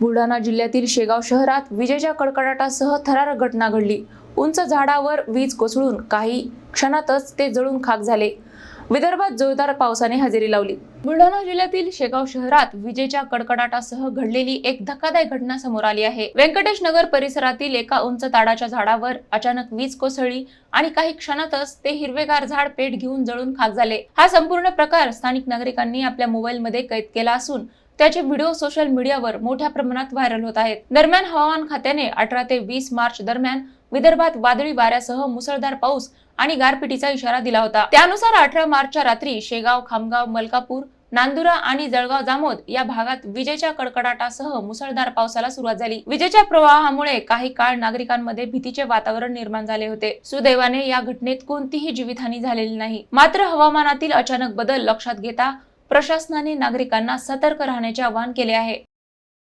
बुलढाणा जिल्ह्यातील शेगाव शहरात विजेच्या कडकडाटासह थरारक घटना घडली। उंच झाडावर वीज कोसळून काही क्षणातच ते जळून खाक झाले। विदर्भात जोरदार पावसाने हजेरी लावली। बुलढाणा जिल्ह्यातील शेगाव शहरात विजेच्या कडकडाटासह घडलेली एक धक्कादायक घटना समोर आली आहे। व्यंकटेश नगर परिसरातील एका उंच ताडाच्या झाडावर अचानक वीज कोसळली आणि काही क्षणातच ते हिरवेगार झाड पेट घेऊन जळून खाक झाले। हा संपूर्ण प्रकार स्थानिक नागरिकांनी आपल्या मोबाईलमध्ये कैद केला असून त्याचे व्हिडिओ सोशल मीडियावर मोठ्या प्रमाणात व्हायरल होत आहेत। दरम्यान हवामान खात्याने 18 ते 20 मार्च दरम्यान विदर्भात वादळी वाऱ्यासह मुसळधार पाऊस आणि गारपिटीचा इशारा दिला होता। त्यानुसार 18 मार्चच्या रात्री शेगाव, खामगाव, मलकापूर, नांदुरा आणि जळगाव जामोद या भागात विजेच्या कडकडाटासह मुसळधार पावसाला सुरुवात झाली। विजेच्या प्रवाहामुळे काही काळ नागरिकांमध्ये भीतीचे वातावरण निर्माण झाले होते। सुदैवाने या घटनेत कोणतीही जीवितहानी झालेली नाही। मात्र हवामानातील अचानक बदल लक्षात घेता प्रशासनाने नागरिकांना सतर्क राहण्याचे आवाहन केले आहे।